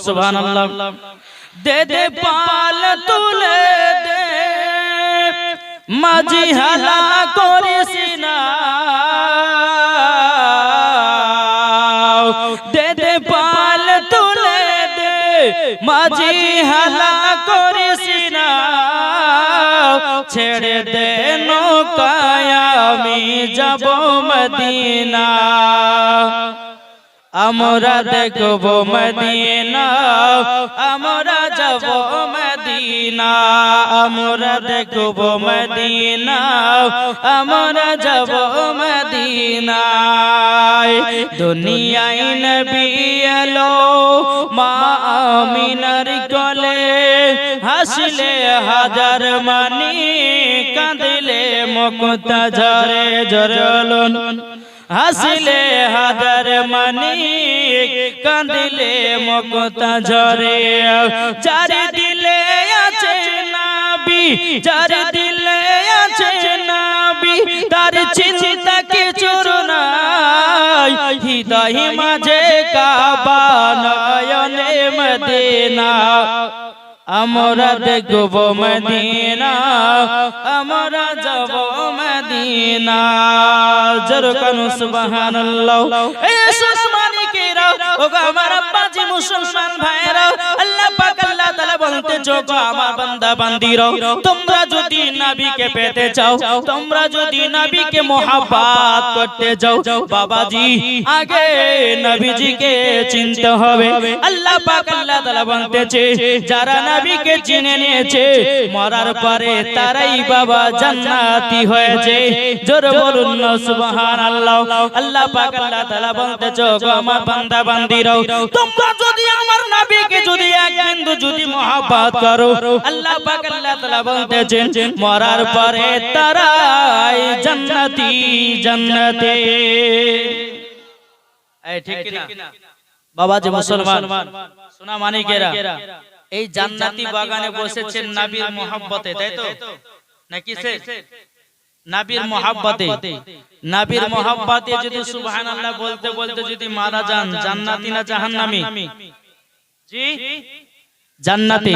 সুবহানাল্লাহ। দে দে পাল তুলে দে মাঝি হালা করিস না, দে দে পাল তুলে দে মাঝি হালা করিস না, ছেড়ে দে নৌকায় আমি যাব মদিনা, আমরা দেখব মদিনা, আমরা যাব মদিনা, আমরা দেখব মদিনা, আমরা যাব মদিনায়। দুনিয়ায় নবী এলো মা আমিনার কোলে, হাসলে হাজার মানি কাঁদলে মুক্তা ঝরে ঝরলন, হাসলে হাজার মানি কাঁদলে মুক্তা ঝরে। যার দিলে আছে নবী, যার দিলে আছে নবী, তার চিন্তা কিছু নাই, হৃদয় মাঝে কাবা নয়নে মদিনা, আমরা দেখব মদিনা, আমরা যাব মদিনা। জরকান সুবহানাল্লাহ। এই সুসমানিকেরা ও আমার আব্বাজি মুসলমান ভাইরা, আল্লাহ পাক আল্লাহ তাআলা বলতে যোগো আমার বান্দা বান্দিরা, তোমরা যদি নবীকে পেতে চাও, তোমরা যদি নবীকে মোহাব্বত করতে চাও, বাবাজি আগে নবীজিকে চিনতে হবে। আল্লাহ পাক আল্লাহ তাআলা বলতেছে যারা নবীকে চিনে নিয়েছে মরার পরে তারাই বাবা জান্নাতি হয়েছে। জোরে বলুন না সুবহানাল্লাহ। আল্লাহ পাক আল্লাহ তাআলা বলতেছে গো আমার বান্দা বান্দিরা, তোমরা যদি আমার নবীকে যদি এক বিন্দু যদি মহব্বত করো, আল্লাহ পাক আল্লাহ তাআলা বলতেছেন মরার পরে তারাই জান্নাতি জান্নাতে। এই ঠিক কি না বাবা যে মুসলমান সোনা মানিকেরা, এই জান্নাতি বাগানে বসেছেন নবীর মহব্বতে, তাই তো নাকি সে নবীর মহব্বতে, নবীর মহব্বতে যদি সুবহানাল্লাহ বলতে বলতে যদি মারা যান, জান্নাতি না জাহান্নামী? জি জান্নাতি।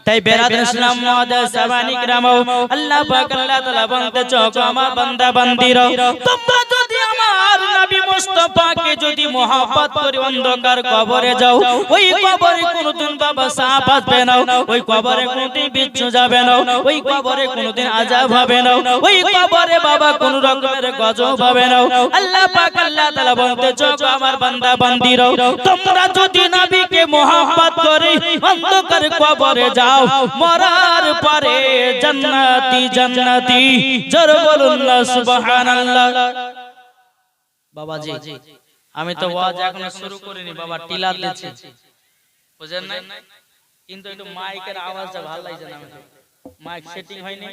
তাই বেরাদার ইসলাম মুআদ্দাস সাবানি کرام, আল্লাহ পাক আল্লাহ তাআলা বলতে চোখো আমার বান্দা বান্দিরা, তোমরা যদি আমার নবী মুস্তাফাকে যদি মহব্বত করে অন্ধকার কবরে যাও, ওই কবরে কোনদিন বাবা সাপ আসবে না, ওই কবরে কোনদিন বিচ্ছু যাবে না, ওই কবরে কোনদিন আযাব হবে না, ওই কবরে বাবা কোন রকমের গজব হবে না। আল্লাহ পাক আল্লাহ তাআলা বলতে চোখো আমার বান্দা বান্দিরা, তোমরা যদি নবীকে মহব্বত করে অন্ধকার কবরে যাও, মরার পরে জান্নাতি জান্নাতি। জোরে বলুন না সুবহানাল্লাহ। বাবাজি আমি তো ওয়াজ এখনো শুরু করিনি বাবা, টিলা দিচ্ছি বুঝেন না, কিন্তু একটু মাইকের আওয়াজটা ভালো লাগছে না, মাইক সেটিং হয়নি,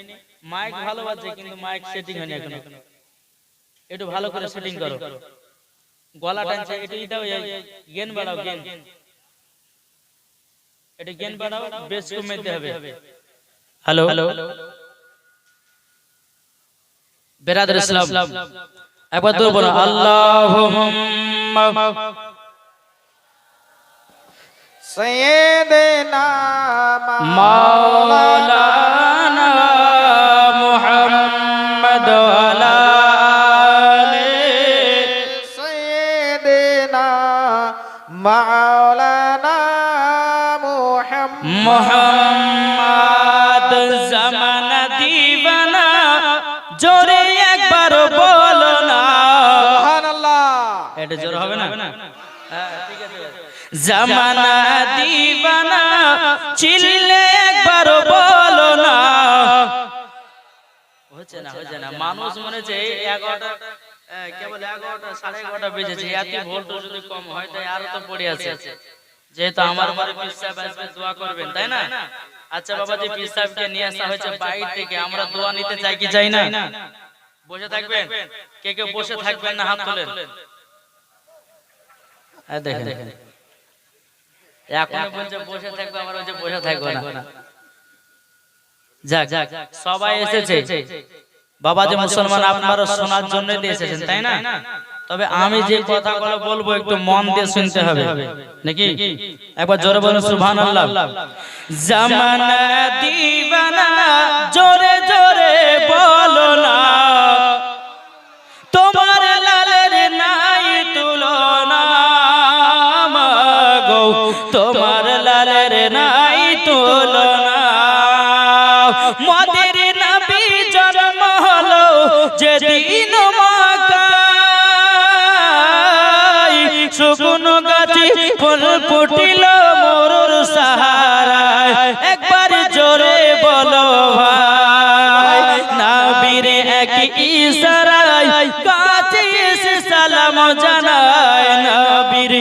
মাইক ভালো বাজছে কিন্তু মাইক সেটিং হয়নি এখনো, একটু ভালো করে সেটিং করো, গলা টানছে, এটা দাও, গেন বাড়াও, গেন এটা জ্ঞান বাড়াও, বেশ কমাইতে হবে। হ্যালো বেরাদার ইসলাম একবার দূর বলো আল্লাহুম্মা সাইয়্যিদিনা মাওলানা মুহাম্মদ ওয়ালা আলিহি সাইয়্যিদিনা মাওলানা মোহাম্মদ জামানা দিবানা, জোরে একবার বলো না সুবহানাল্লাহ। এটা জোরে হবে না? ঠিক আছে। জামানা দিবানা চিল্লে একবার বলো না, হচ্ছে না হচ্ছে না, মানুষ মনে হচ্ছে 11টা কেবল 11টা 11:30 বেজেছে, এত ভোল্ট যদি কম হয় তাই আরো তো পড়ে আছে, যেহেতু আমার পরে পীর সাহেব আসবে দোয়া করবেন তাই না? আচ্ছা বাবাজি পীর সাহেবকে নিয়ে আসা হয়েছে বাইরে থেকে, আমরা দোয়া নিতে চাই কি চাই না? বসে থাকবেন, কে কে বসে থাকবেন না হাত তোলেন। এই দেখেন এখন বলছে বসে থাকবে, আমরা বলছে বসে থাকবো না। যাক সবাই এসেছে বাবাজি মুসলমান, আপনারা শোনার জন্য এসেছেন তাই না? তবে আমি যে কথাগুলো বলবো একটু মন দিয়ে শুনতে হবে নাকি একবার জোরে বলুন সুবহানাল্লাহ জামানা দিবানা জোরে জোরে বলো না তোমার লালের নাই তুলনা মাগো তোমার লালের নাই তুলনা মদের নবী জন্ম হলো যেদিন শুকনো গাছে ফুল ফুটিল মরুর সাহারায় একবার জোরে বলো ভাই নবীর এক ইশারায় কাছে এসে সালাম জানায় নবীর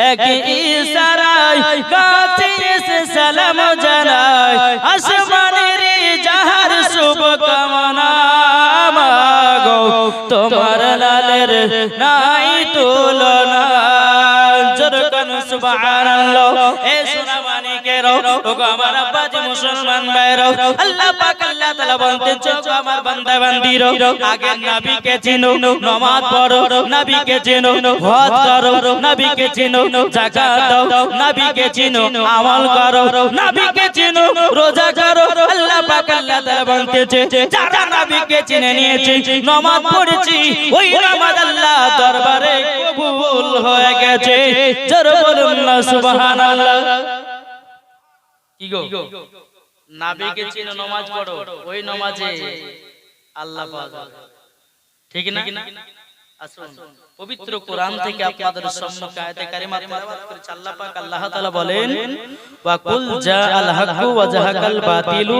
এক ইশারায় কাছে এসে সালাম জানায় আসমানের জাহার শুভ কামনা মাগো তোমার লালের নাই তুলনা সুবহানাল্লাহ এ সোনা মানিকেরো ওগো আমার আব্বাজি মুসলমান ভাইরো আল্লাহ পাক আল্লাহ তাআলা বলতেন চোখ আমার বান্দা বান্দিরো আগে নবীকে চিনো নামাজ পড়ো নবীকে চিনো হজ করো নবীকে চিনো যাকাত দাও নবীকে চিনো আমল করো নবীকে চিনো রোজা করো আল্লাহ পাক আল্লাহ তাআলা বলতেছে যারা নবীকে চিনে নিয়েছে নামাজ পড়েছি ওই নামাজ আল্লাহ দরবারে কবুল হয়ে গেছে জোরে বলুন না সুবহানাল্লাহ কি গো নবীকে চিনো নামাজ পড়ো ওই নামাজে আল্লাহ পাওয়া যাবে ঠিক না আসুন পবিত্র কোরআন থেকে আপনাদের সম্মুখে আয়াতে কারিমা তেলাওয়াত করেছে আল্লাহ পাক আল্লাহ তাআলা বলেন ওয়া কুল জাআল হাক্কু ওয়া জাহাকাল বাতিলু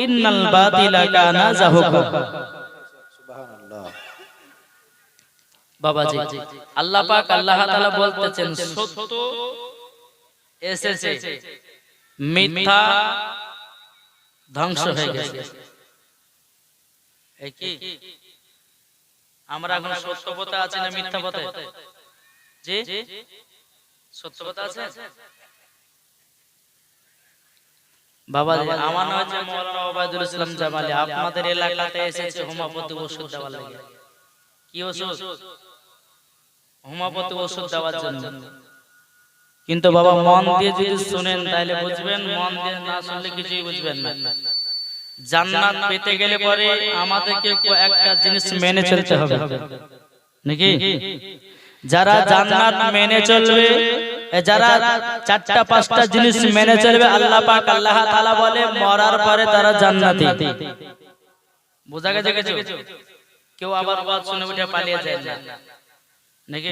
ইন্নাল বাতিলা কানা যাহুকা সুবহানাল্লাহ বাবাজি আল্লাহ পাক আল্লাহ তাআলা বলতেছেন সত্য এসেছে মিথ্যা ধ্বংস হয়ে গেছে এই কি আমরা এখন সত্য পথে আছি না মিথ্যা পথে জি সত্য পথে আছে বাবাজি আমার নাম হচ্ছে মাওলানা ওবায়দুল ইসলাম জামালি আপনাদের এলাকাতে এসেছে হোমিওপ্যাথি ওষুধ দেওয়ার লাগে কি ওষুধ হোমিওপ্যাথি ওষুধ দেওয়ার জন্য কিন্তু বাবা মন দিয়ে যদি শুনেন তাহলে বুঝবেন মন দিয়ে না শুনলে কিছুই বুঝবেন না জান্নাত পেতে গেলে পরে আমাদেরকে একটা জিনিস মেনে চলতে হবে নাকি যারা জান্নাত মেনে চলবে যারা চারটা পাঁচটা জিনিস মেনে চলবে আল্লাহ পাক আল্লাহ তাআলা বলে মরার পরে তারা জান্নাতি বোঝা গেছে কিছু কেউ আবার ওয়াজ শুনে উঠে পালিয়ে যায় না নাকি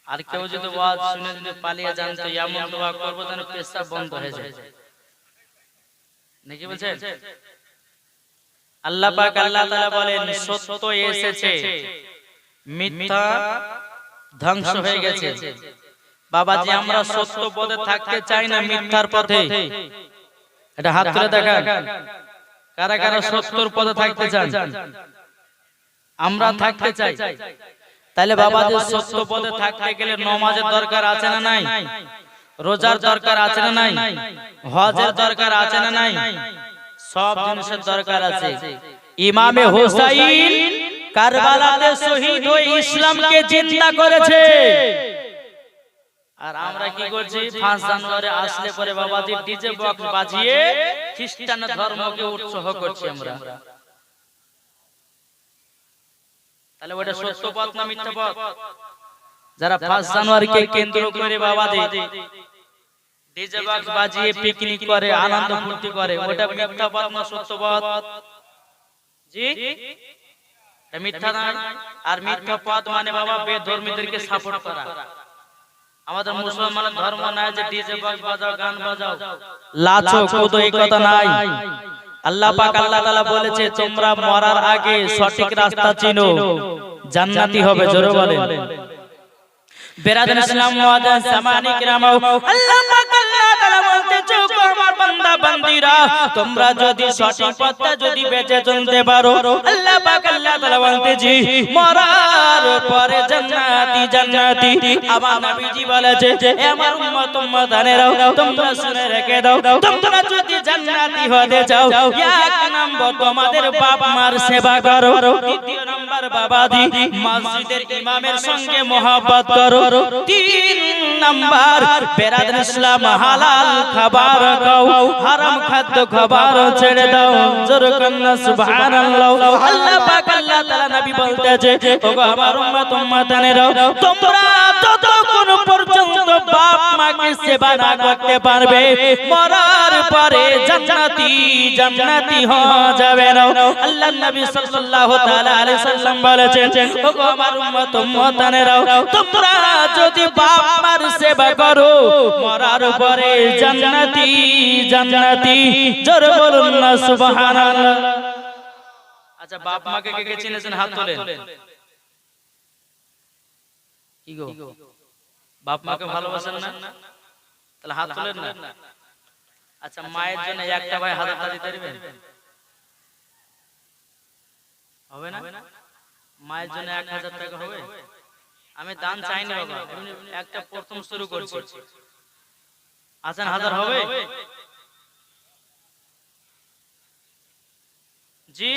আর কেউ যদি ওয়াজ শুনে যদি পালিয়ে যান তো এমন দোয়া করব যেন পেশাব বন্ধ হয়ে যায় নাকি বলছেন আল্লাহ পাক আল্লাহ তাআলা বলেন সত্য এসেছে মিথ্যা ধ্বংস হয়ে গেছে বাবাজি আমরা সত্য পথে থাকতে চাই না মিথ্যার পথে এটা হাত তুলে দেখান কারা কারা সত্যর পথে থাকতে চান আমরা থাকতে চাই তাহলে বাবাজি সত্য পথে থাকতে গেলে নামাজের দরকার আছে না নাই রোজার দরকার আছে না নাই হজের দরকার আছে না নাই সব জিনিসের দরকার আছে ইমামে হুসাইন কারবালাতে শহীদ হয়ে ইসলামকে জিন্দা করেছে আর আমরা কি করছি 5 জানুয়ারি আসলে পরে বাবাজি ডিজে বক্স বাজিয়ে খ্রিস্টান ধর্মকে উৎসাহ করছি আমরা তাহলে ওটা সত্য পথ না মিথ্যা পথ যারা 5 জানুয়ারিকে কেন্দ্র করে বাবাজি ডিজে বক্স বাজিয়ে পিকনিক করে আনন্দ ফুর্তি করে ওটা মিথ্যা পথ না সত্য পথ জি এটা মিথ্যা না আর মিথ্যা পথ মানে বাবা বেধর্মীদেরকে সাপোর্ট করা আমাদের মুসলমানের ধর্ম নাই যে ডিজে বক্স বাজাও গান বাজাও লাচো কুদো এই কথা নাই আল্লাহ পাক আল্লাহ তাআলা বলেছে তোমরা মরার আগে সঠিক রাস্তা চিনো জান্নাতি হবে জোরে বলেন বেরাদান ইসলাম মুআজ্জাজ সামানি কিরাম আল্লাহ পাক আল্লাহ তাআলা বলতেছে আমার বান্দা বান্দীরা তোমরা যদি সঠিক পথে যদি বেঁচে চলতে পারো আল্লাহ পাক আল্লাহ তাআলা বলতেছে মরার পরে জান্নাতি জান্নাতি আমার নবীজি বলেছে হে আমার উম্মত উম্মতানেরা তোমরা শুনে রেখে দাও তোমরা যদি জান্নাতি হতে চাও এক নম্বর তোমাদের বাপ মার সেবা করো দ্বিতীয় নম্বর নাম্বার বাবাজি মসজিদের ইমামের সঙ্গে মোহাব্বত করো। 3 নাম্বার বেরাদর ইসলাম হালাল খাবার খাও, হারাম খাদ্য খাবার ছেড়ে দাও। জোরে কান্না সুবহানাল্লাহ। আল্লাহ পাক আল্লাহ তাআলা নবী বলতেছে, ওগো আমার উম্মত উম্মতানেরা, তোমরা যতক্ষণ পর্যন্ত বাপ মাকে সেবা না করতে পারবে মরার পরে জান্নাতি জান্নাতি হওয়া যাবে না। আল্লাহর নবী সাল্লাল্লাহু তাআলা আলাইহি সাল্লাম বলেছেন, ওগো আমার উম্মত উম্মতানেরা, তোমরা যদি বাপ মার সেবা করো মরার পরে জান্নাতি জান্নাতি। জোরে বলুন না সুবহানাল্লাহ। আচ্ছা, বাপ মাকে কে কে চিনেছেন? হাত তোলেন। কি গো, বাপ মাকে ভালোবাসেন না? তাহলে হাত তোলেন না। আচ্ছা, মায়ের জন্য একটা ভাই হাজারটা দিতে পারবেন? হবে না? মায়ের জন্য 1000 টাকা হবে? আমি দান চাই না বাবা, একটা প্রথম শুরু করছি। আছেন 1000 হবে? জি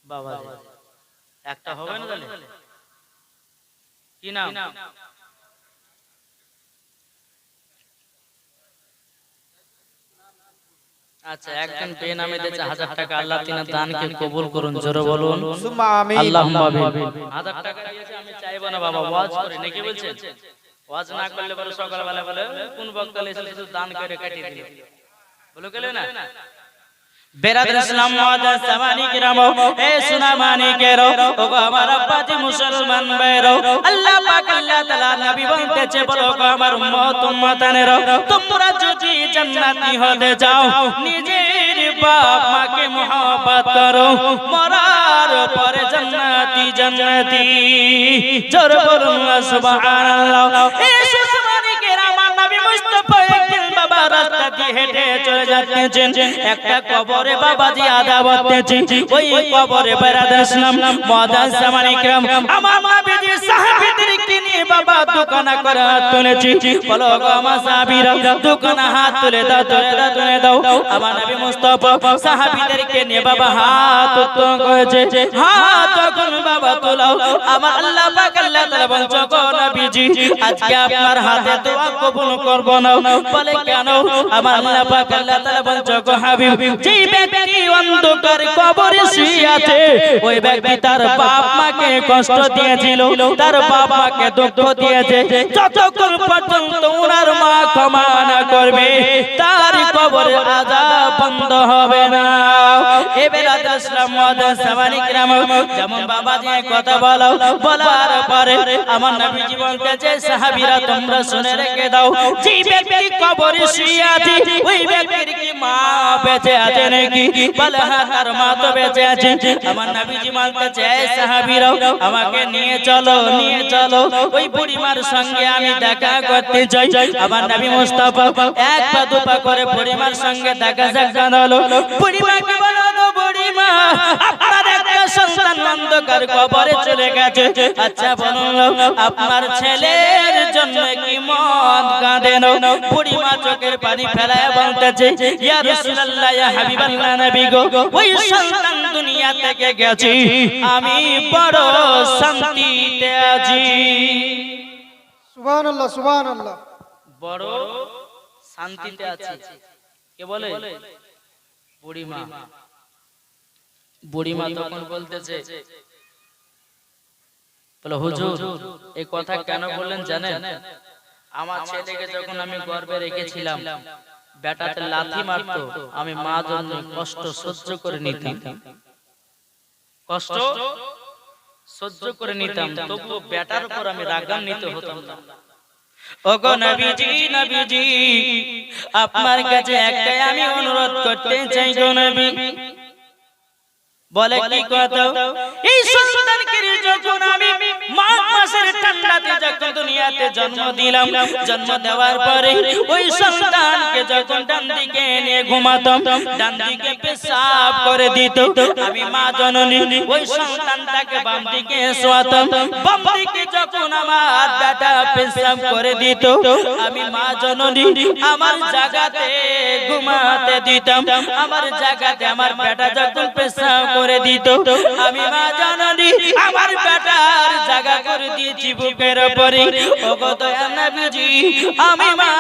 বাবা, একটা হবে না তাহলে? কি নাম? আচ্ছা, একজন বেনামে দিয়েছে 1000 টাকা। আল্লাহ তিনার দানকে কবুল করুন। জোরে বলুন আমিন। আল্লাহুম্মা আমিন। 1000 টাকা দিয়েছে, আমি চাইবো না বাবা ওয়াজ করে, নাকি বলছেন? ওয়াজ না করলে বলে সকালবেলা বলে কোন বক্তা এসে শুধু দান করে কাটিয়ে দিল, বলে গেলে না। বেরাদর ইসলাম মুআজ্জাজ সামানি কিরাম, এ সোনা মানিকেরো, ওগো আমার আব্বাজি মুসলমান ভাইরো, আল্লাহ পাক আল্লাহ তাআলা নবী বলতেছে, বলো গো আমার উম্মত উম্মতানেরো, তোমরা যদি জান্নাতি হতে যাও নিজের বাপ মাকে মহব্বত করো, মরার পরে জান্নাতি জান্নাতি। জোরে বলুন না সুবহানাল্লাহ। এ সোনা মানিকেরা, আমার নবী মুস্তাফা একদিন বাবা রাস্তা দিয়ে হেঁটে চলে যাচ্ছেন, একটা কবরে বাবাজি আযাব হচ্ছে। ওই কবরে বেরাদর ইসলাম মুআজ্জাজ সামানি কিরাম, আমার নবীজি সাহাবীদেরকে নিয়ে বাবা দোকানা করে হাত তুলেছি। বলো গো আমার সাহাবীরা, দোকানা হাত তুলে দাও, তুলে দাও। আমার নবী মুস্তাফা সাহাবীদেরকে নিয়ে বাবা হাত উত্তোলন করেছে। হাত যখন বাবা তোলাও, আমার আল্লাহ পাক আল্লাহ তাআলা বলছে, গো নবীজি আজকে আপনার হাতে দোয়া কবুল করব না। বলে কেন? আমার আল্লাহ পাক আল্লাহ তাআলা বলছে, গো হাবিব, যে ব্যক্তি অন্ধকার কবরে শুয়ে আছে ওই ব্যক্তি তার বাপ মাকে কষ্ট দিয়েছিল, তার বাপ মাকে দুঃখ দিয়েছে, যতক্ষণ পর্যন্ত ওনার মা ক্ষমা না করবে তার কবরে আযাব বন্ধ হবে না। এ বেরাদর ইসলাম মুআজ্জাজ সামানি কিরাম, যেমন বাবাজি কথা বলার পরে আমার নবীজি বলতেছে, সাহাবীরা তোমরা শুনে রেখে দাও, যে ব্যক্তি কবরে শুয়ে আছে ওই ব্যক্তির কি মা বেঁচে আছে নাকি? বলে হ্যাঁ, তার মা তো বেঁচে আছে। আমার নবীজি বলতেছে, সাহাবীরা আমাকে নিয়ে চলো ওই বুড়িমার সঙ্গে আমি দেখা করতে চাই। আমার নবী মুস্তাফা এক পা দুপা করে বুড়িমার সঙ্গে দেখা হলো। বুড়িমাকে বলো, বুড়িমা আপনার একটা সন্তান অন্ধকার কবরে চলে গেছে, আচ্ছা বলুন আপনার ছেলের জন্য কি মন কাঁদে না? বুড়িমা চোখের পানি ফেলায় বলতেছে, ইয়া রাসূলুল্লাহ, ইয়া হাবিবাল্লাহ নবী গো, ওই সন্তান দুনিয়া থেকে গেছে, আমি বড় শান্তিতে আছি। সুবহানাল্লাহ সুবহানাল্লাহ। বড় শান্তিতে আছি। কে বলে? বুড়িমা। বুড়িমা তখন বলতেছে, বলে হুজুর এই কথা কেন বললেন জানেন? আমার ছেলেকে যখন আমি গর্ভে রেখেছিলাম বেটাতে লাথি মারতো, আমি মা জন্য কষ্ট সহ্য করে নিতাম, কষ্ট সহ্য করে নিতাম, তবুও বেটার উপর আমি রাগান্বিত হতাম না। ওগো নবীজি, নবীজি আপনার কাছে একটাই আমি অনুরোধ করতে চাই গো নবী। বলে কি কথা? এই সন্তানকে যখন আমি মাঘ মাসের ঠান্ডাতে যখন দুনিয়াতে জন্ম দিলাম, জন্ম দেওয়ার পরে ওই সন্তানকে যখন ডান দিকে নিয়ে ঘুমাতাম, ডান দিকে পেশাব করে দিত, আমি মা জননী ওই সন্তানটাকে বাম দিকে শোয়াতাম, বাম দিকে যখন আমার বেটা পেশাব করে দিত, আমি মা জননী আমার জায়গাতে ঘুমাতে দিতাম। আমার জায়গাতে আমার বেটা যখন পেশাব করে দিত, আমি মা জননী আমার বেটার জায়গা করে দিয়েছি বুকের উপরে। ওগো দয়াল নবীজি, আমি মা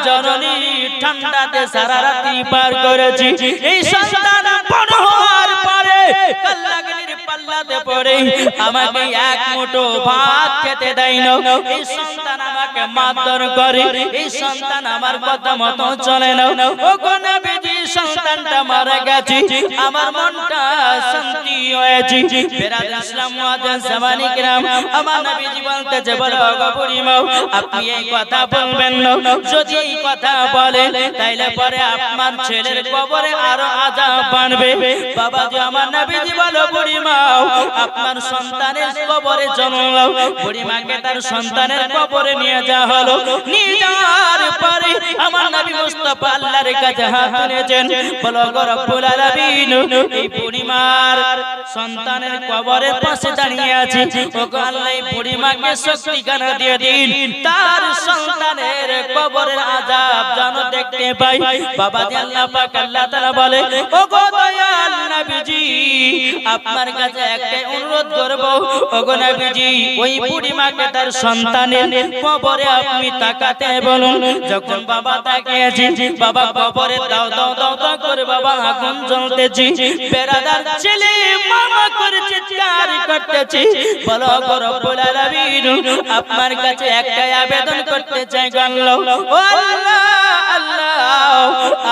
জননী ঠান্ডাতে সারা রাতি পার করেছি। এই সন্তান বড় হওয়ার পরে কাল্লাগির পাল্লাতে পড়ে আমাকে এক মুঠো ভাত খেতে দেয় না। এই সন্তান আমাকে মারধর করে, এই সন্তান আমার কথা মতো চলে না। ওগো নবীজি, সন্তানটা মারা গেছে, আমার মনটা শান্তি হয়েছে। বেরাদ ইসলাম মুআজ্জিন জামানি কিরাম, আমার নবীজি বলতেছে, বলবো গো বুড়িমা, আপনি এই কথা বলবেন না। যদি এই কথা বলে তাইলে পরে আপনার ছেলের কবরে আরো আযাব বাড়বে। বাবাজি, আমার নবীজি বলো, বুড়িমা, আপনার সন্তানের কবরে জন্ম নাও। বুড়িমাকে তার সন্তানের কবরে নিয়ে যাওয়া হলো। নিয়ে যাওয়ার পরে আমার নবী মুস্তাফা আল্লাহর কাছে হাত তুলেছেন, বলো গো রব্বুল আলামিন, এই বুড়িমার সন্তানের কবরের পাশে দাঁড়িয়ে আছে। ওগো আল্লাহ, এই বুড়িমাকে শক্তি কানা দিয়ে দিন, তার সন্তানের কবরের আযাব যেন দেখতে পাই। বাবাজি, আল্লাহ পাক আল্লাহ তাআলা বলে, ওগো দয়াল নবীজি, আপনার কাছে একটা অনুরোধ করব। ওগো নবীজি, ওই বুড়িমাকে তার সন্তানের কবরে আপনি তাকাতে বলুন। যখন বাবা তাকিয়েছি, বাবা কবরে দাও দাও দাও দাও করে বাবা আগুন জ্বলতেছি। বেরাদার ছেলে মামা করে চিৎকার করতেছি, বলো গো রব্বুল আলামিন, আপনার কাছে একটা আবেদন করতে চাই গো আল্লাহ। ও আল্লাহ, আল্লাহ,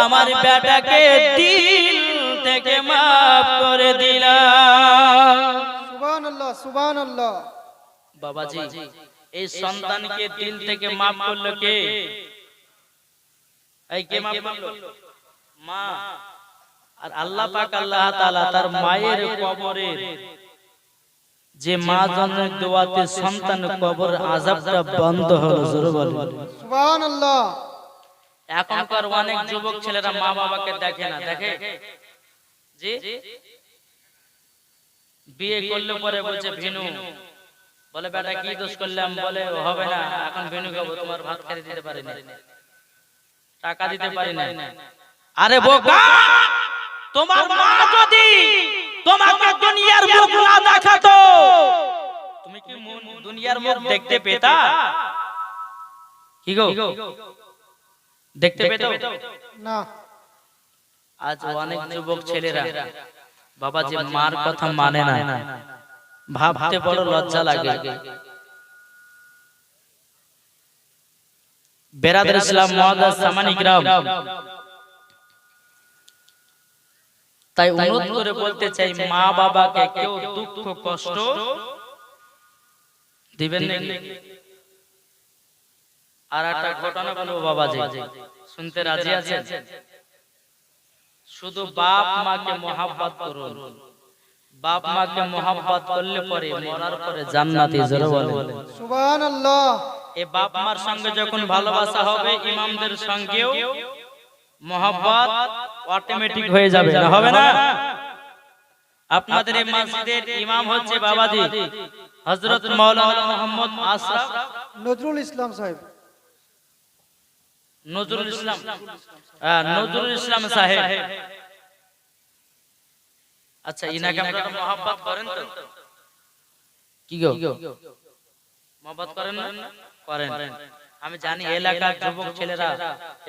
আমার বেটাকে দিল থেকে মাফ করে দিলাম। সুবহানাল্লাহ, সুবহানাল্লাহ। বাবাজি, এই সন্তানকে দিল থেকে মাফ করলো কে? এই কে মাফ করলো? মা। আর আল্লাহ পাক আল্লাহ তাআলা তার মায়ের কবরের যে মা জন্মের দোয়াতে সন্তান কবর আযাবটা বন্ধ হলো। জোরে বলেন সুবহানাল্লাহ। এখনকার অনেক যুবক ছেলেরা মা বাবাকে দেখে না, দেখে জি, বিয়ে করলে পরে বলছে ভিনু, বলে বেটা কি দোষ করলাম, বলে হবে না, এখন ভিনু খাবো, তোমার ভাত খেতে দিতে পারি না, টাকা দিতে পারি না। আরে বোকা, তোমার মা যদি তোমাকে দুনিয়ার মুখ না দেখাতো, তুমি কি দুনিয়ার মুখ দেখতে পেতা? কি গো, দেখতে পেতো না। আজ অনেক যুবক ছেলেরা বাবা যে মার কথা মানে না, ভাবতে বড় লজ্জা লাগে। বেরাদার ইসলাম মুআজ্জিন জামানি কিরাম, তাই অনুরোধ করে বলতে চাই, মা বাবাকে কেউ দুঃখ কষ্ট দিবেন না। আর একটা ঘটনা বলবো বাবাজি, শুনতে রাজি আছেন? শুধু বাপ মাকে মহব্বত করুন, বাপ মাকে মহব্বত করলে পরে মরার পরে জান্নাতে। জোরে বলেন সুবহানাল্লাহ। এই বাপ মার সঙ্গে যখন ভালোবাসা হবে, ইমামদের সঙ্গেও মহব্বত অটোমেটিক হয়ে যাবে, না হবে না? আপনাদের এই মসজিদের ইমাম হচ্ছে বাবাজি হযরত মাওলানা মোহাম্মদ আশরাফ নজরুল ইসলাম সাহেব। নজরুল ইসলাম, নজরুল ইসলাম সাহেব। আচ্ছা, ইনাকে আপনারা মহব্বত করেন তো? কি গো, মহব্বত করেন না? করেন। আমি জানি এলাকার যুবক ছেলেরা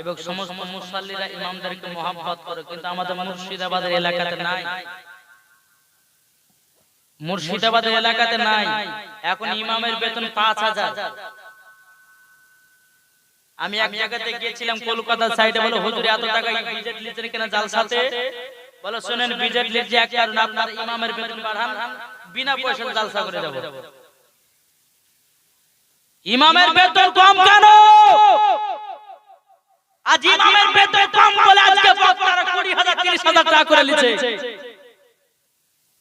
এবং সমস্ত মুসল্লিরা ইমামদেরকে মহব্বত করে, কিন্তু আমাদের মুর্শিদাবাদের এলাকাতে নাই। মুর্শিদাবাদের এলাকাতে নাই। এখন ইমামের বেতন ৫,০০০। আমি এক জায়গাতে গিয়েছিলাম কলকাতার সাইডে, বলে হুজুর এত টাকা বিজেট লিচের কেনা জালসাতে, বলে শুনেন বিজেট লিচ যে এক কারণ আপনার ইমামের বেতন বাড়ান, বিনা পয়সায় জালসা করে যাব। ইমামের বেতন কম কেন? আজ ইমামের বেতন কম বলে আজকে বক্তারা ২০,০০০ ৩০,০০০ টাকা করে লিছে।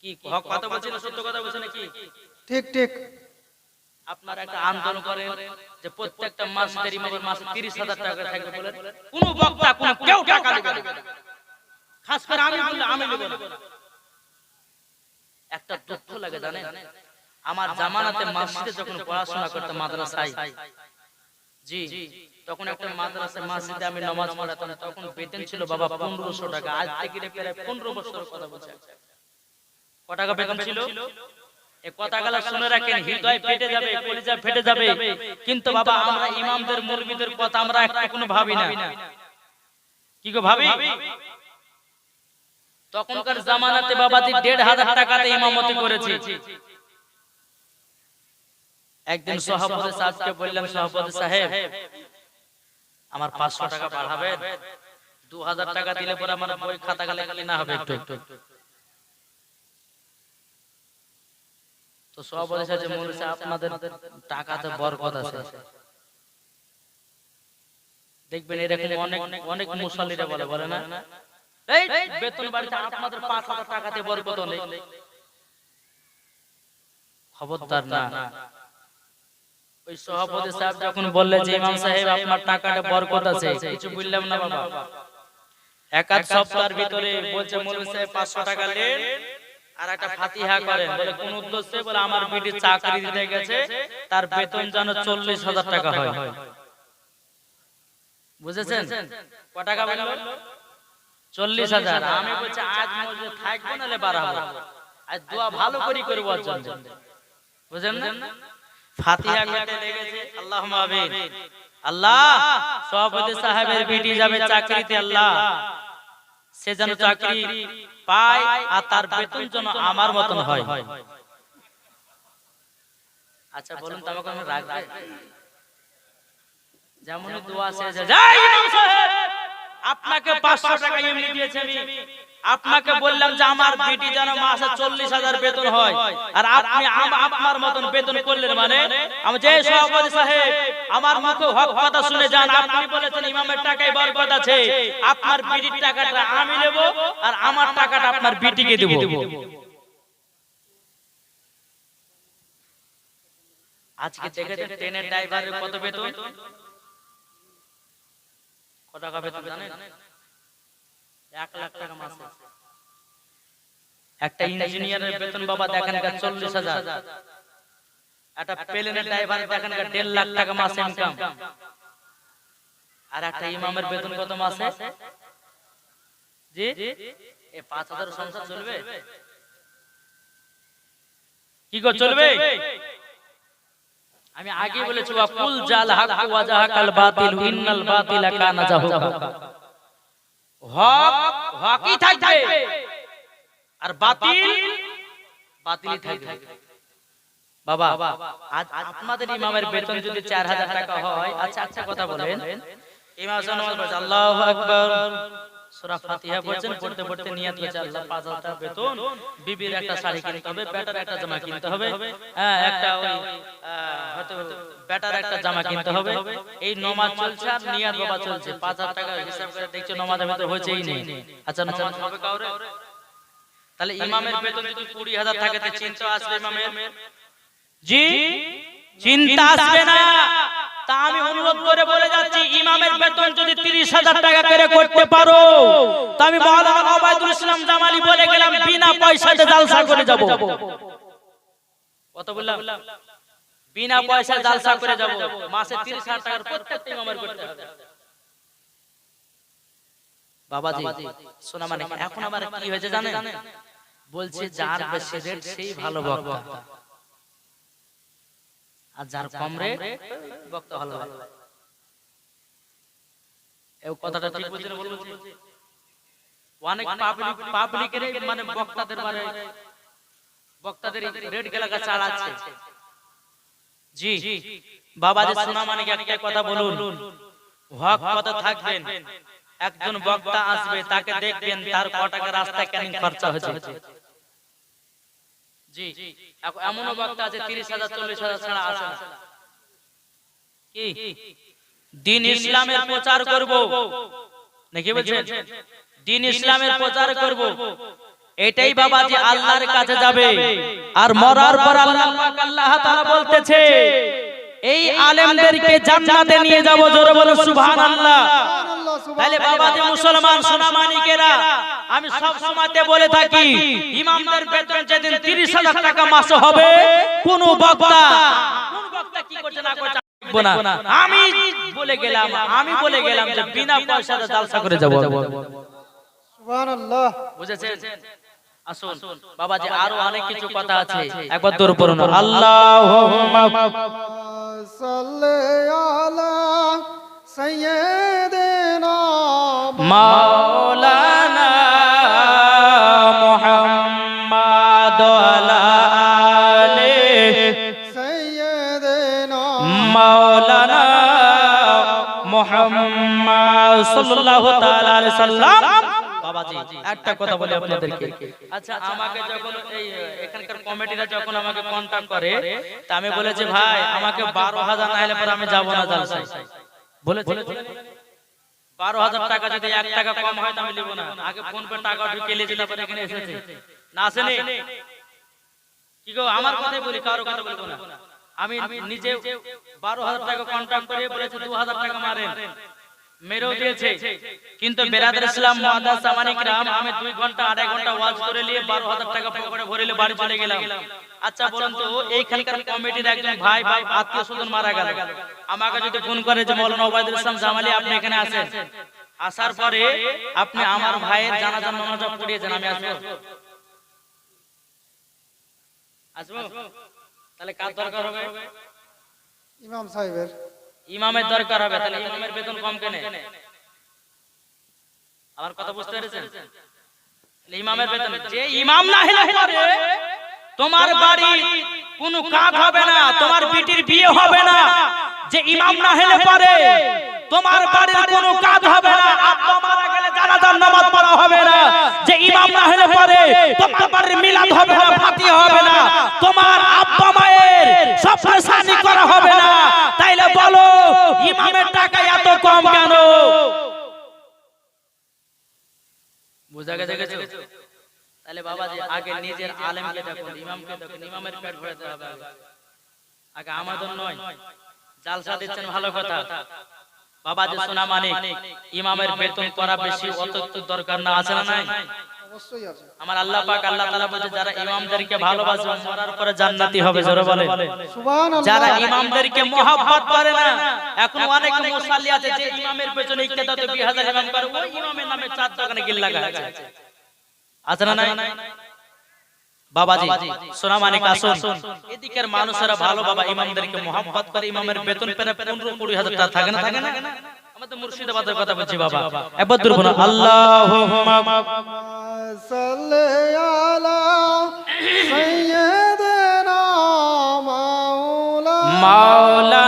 কি হক কথা বলছেন, সত্য কথা বলছেন নাকি? ঠিক ঠিক। আপনারা একটা আন্দোলন করেন যে প্রত্যেকটা মাসের ইমামের মাসে ৩০,০০০ টাকা থাকবে বলেন, কোন বক্তা কোন কেউ টাকা দিবে না। খাস করে আমি বললে আমি নেব না। একটা দুঃখ লাগে জানেন, আমার জামানাতে মসজিদে যখন পড়াশোনা করতাম মাদ্রাসায়, জি, তখন একটা মাদ্রাসা মসজিদে আমি নামাজ পড়াতাম, তখন বেতন ছিল বাবা 1500 টাকা। আজ থেকে প্রায় 15 বছরের কথা বলছি। কত টাকা বেতন ছিল? এই কথাগুলো শুনে রাখেন, হৃদয় ফেটে যাবে, কলিজা ফেটে যাবে। কিন্তু বাবা আমরা ইমামদের মুরব্বিদের কথা আমরা একটু কোনো ভাবি না। কি গো ভাবি? তখনকার জামানাতে বাবাজি 1500 টাকাতে ইমামতি করেছে। একদিন সভাপতি সাহেবকে বললাম, সভাপতি সাহেব আমার 500 টাকা বাড়াবেন, 2000 টাকা দিলে পরে আমার বই খাতা গালে না হবে একটু। তো সভাপতি সাহেব বলেছে আপনাদের টাকাতে বরকত আছে। দেখবেন এরকম অনেক অনেক মুসল্লিরা বলে না, এই বেতন বাড়িতে আপনাদের 5000 টাকাতে বরকত নেই। খবরদার না। ওই সভাপতি সাহেব যখন বললে যে ইমাম সাহেব আপনার টাকাটা বরকত আছে, কিছু বললাম না বাবা। এক আধ সপ্তাহের ভিতরে বলছে মৌলভী সাহেব 500 টাকা নেন আর একটা ফাতিহা করেন। বলে কোন উদ্দেশ্যে? বলে আমার বিটি চাকরি দিতে গেছে, তার বেতন যেন 40,000 টাকা হয়। বুঝেছেন? কত টাকা বলল? 40,000। আমি বলছি আজ মসজিদে থাকবো নালে বাড়াবো, আজ দোয়া ভালো করে করব ওর জন্য। বুঝেন না? ফাতিহা করতে লেগেছে, আল্লাহুম্মা আমিন। আল্লাহ সভাপতি সাহেবের বিটি যাবে চাকরিতে, আল্লাহ সে যেন চাকরি পায় আর তার বেতন যেন আমার মতন হয়। আচ্ছা বলুন তো আমাকে রাখবে? যেমন দোয়া শেষ হয়ে যায়, ইমাম সাহেব আপনাকে 500 টাকা এমনি দিয়েছি আমি, আপনাকে বললাম যে আমার বিটি যেন মাসে 40,000 বেতন হয়, আর আপনি আপনার মতন বেতন করলেন। মানে আমি যে সভাপতি সাহেব আমার মুখে হক কথা শুনে যান, আপনি বলেছেন ইমামের টাকায় বরকত আছে, আপনার বিটির টাকাটা আমি নেব আর আমার টাকাটা আপনার বিটিকে দেব। আজকে দেখেছেন ট্রেনের ড্রাইভারের কত বেতন? কত টাকা বেতন জানেন? 1 লাখ টাকা মাসে। একটা ইঞ্জিনিয়ারের বেতন বাবা দেখেন 40,000। একটা প্লেনের ড্রাইভার দেখেন 1.5 লাখ টাকা মাসে ইনকাম। আর একটা ইমামের বেতন কত মাসে? জি, এই 5,000 সংসার চলবে? কি গো চলবে? আমি আগে বলেছি ওয়াকুল জাল হক ওয়া জাহাকাল বাতিল ইন্নাল বাতিলা কানা জাহুকা। হক হকই থাকবে আর বাতিল বাতিলই থাকবে। বাবা আজ আপনাদের ইমামের বেতন যদি 4000 টাকা হয়, আচ্ছা আচ্ছা কথা বলেন, ইমাম নামাজ পড়ছে আল্লাহু আকবার, সূরা ফাতিহা পড়ছেন, পড়তে পড়তে নিয়ত করছে আল্লাহ 5000 টাকা বেতন, বিবির একটা শাড়ি কিনতে হবে, বেটার একটা জামা কিনতে হবে, হ্যাঁ একটা ওই হয়তো বেটার একটা জামা কিনতে হবে। এই নামাজ চলছে আর নিয়ত বাবা চলছে। 5000 টাকা হিসাব করে দেখছো নামাজের ভিতর হয়েছেই নেই। আচ্ছা নামাজ হবে কাউরে? তাহলে ইমামের বেতন যদি 20,000 থাকে তে চিন্তা আসবে ইমামের? জি চিন্তা আসবে না। তা আমি অনুরোধ করে বলে যাচ্ছি, ইমামের বেতন যদি 30,000 টাকা করে করতে পারো, তো আমি মাওলানা ওবায়দুল ইসলাম জামালি বলে গেলাম বিনা পয়সাতে জালসা করে যাব। কত বললাম? বিনা পয়সায় জালসা করে যাব। মাসে 30,000 টাকার প্রত্যেকটা ইমামের করতে হবে। বাবাজি শোনা মানে এখন আমার কি হয়েছে জানেন? বলছে যার বেশি রেট সেই ভালো বক্তা, আর যার কম রেট বক্তা ভালো লাগে। এই কথাটা ঠিক বুঝছেন? বলুন অনেক পাবলিকের মানে বক্তাদের মানে বক্তাদের রেট গেলাকা চালাচ্ছে। জি বাবাজি শোনা মানে একটা কথা বলুন, হক কথা থাকবেন। একজন বক্তা আসবে, তাকে দেখবেন তার কত টাকা রাস্তায় ক্যানিং খরচা হয়েছে। জি এমনও বক্তা আছে 30,000 40,000 ছাড়া আসে না। কি দ্বীন ইসলামের প্রচার করব নাকি বলছেন? দ্বীন ইসলামের প্রচার করব, এটাই বাবাজি আল্লাহর কাছে যাবে। আর মরার পর আল্লাহ পাক আল্লাহ তাআলা বলতেছে এই আলেমদেরকে জান্নাতে নিয়ে যাব। জোরে বলো সুবহানাল্লাহ। তাহলে বাবা যে মুসলমান সোনামানিকেরা, আমি সব সময়তে বলে থাকি ইমামদের বেতন যেদিন 30,000 টাকা মাসে হবে, কোন বক্তা কি করছে না করছে দেখবো না। আমি বলে গেলাম যে বিনা পয়সাতে জালসা করে যাব। সুবহানাল্লাহ। বুঝেছেন? আসুন বাবাজি, আরো অনেক কিছু কথা আছে, একবার দূর পড়ুন। আল্লাহুম্মা সাল্লি আলা সাইয়্যিদিনা মাওলানা মুহাম্মাদ ওয়ালা আলি সাইয়্যিদিনা মাওলানা মুহাম্মদ সাল্লাল্লাহু তাআলা আলাইহি সাল্লাম। বাবাজি একটা কথা বলি আপনাদেরকে, আচ্ছা আমাকে যখন এই এখানকার কমিটিরা যখন আমাকে কন্টাক্ট করে, তা আমি বলেছি ভাই আমাকে 12,000 না হলে পরে আমি যাব না জালসায়। বলেছি 12,000 টাকা যদি 1 টাকা কম হয় তো আমি নেব না। আগে ফোন পে টাকা ঢুকিয়ে নিয়ে তারপর এখানে এসেছে, না আসেনি কি গো? আমার কথাই বলি, কারো কথা বলবো না। আমি নিজে 12,000 টাকা কন্টাক্ট করে বলেছি 2,000 টাকা মারেন, মেরেও দিয়েছে। কিন্তু বেরাদার ইসলাম মুআদ্দাস সামানিকরাম, আমি 2 ঘন্টা 2.5 ঘন্টা ওয়াজ করে নিয়ে 12,000 টাকা পকেটে ভরে বাড়ি চলে গেলাম। আচ্ছা বলুন তো, এইখানকার কমিটির একজন ভাই আত্মীয় স্বজন মারা গেল, আমাকে যদি ফোন করে যে মাওলানা ওবায়দুল ইসলাম জামালি আপনি এখানে আসেন, আসার পরে আপনি আমার ভাইয়ের জানাজা নামাজ পড়িয়েছেন, আমি আসবো? তাহলে কার দরকার হবে? ইমাম সাহেবের। ইমামের দরকার হবে। তাহলে ইমামের বেতন কম কেন? আমার কথা বুঝতে পেরেছেন? ইমামের বেতন, যে ইমাম না হলে পরে তোমার বাড়ি কোনো কাজ হবে না, তোমার বিটির বিয়ে হবে না। যে ইমাম না হলে পরে তোমার বাড়ির কোনো কাজ হবে না, আব্বা মারা গেলে জানাজার নামাজ পড়া হবে না। যে ইমাম না হলে পরে তোমার বাড়ির মিলাদ হবে না, ফাতিহা হবে না, তোমার আব্বা মায়ের সব পেশানি করা হবে না। তাইলে বলো ইমামের টাকা এত কম কেন? বুঝা গেছে? তাহলে বাবাজি আগে নিজের আলেমকে দেখুন, ইমামকে দেখুন, ইমামের পেট ভরাতে হবে আগে, আমাদের নয়। জালসা দিচ্ছেন ভালো কথা, বাবাজি সোনা মানিক, ইমামের বেতন করা বেশি অত দরকার না, আছে না নাই? অবশ্যই আছে। আমার আল্লাহ পাক আল্লাহ তাআলা বলে যারা ইমামদেরকে ভালোবাসে মরার পরে জান্নাতি হবে। জোরে বলে সুবহানাল্লাহ। যারা ইমামদেরকে মহব্বত করে না। এখন অনেক মুসাল্লি আছে যে ইমামের পেছনে ইক্তেদাতে 2000 ইমাম করে, ওই ইমামের নামে 4 দোকানে গিল লাগা আছে, আছে না নাই? বাবাজি সোনা মানিক আসুন, এদিকের মানুষেরা ভালো বাবা, ইমামদেরকে মহব্বত করে, ইমামের বেতন পেলে 15-20 টাকা থাকে না, থাকে না? আমাদের মুর্শিদাবাদের কথা বলছি বাবা, একবার দূর বলুন আল্লাহুম্মা সাল্লি আলা সাইয়্যিদিনা মাওলানা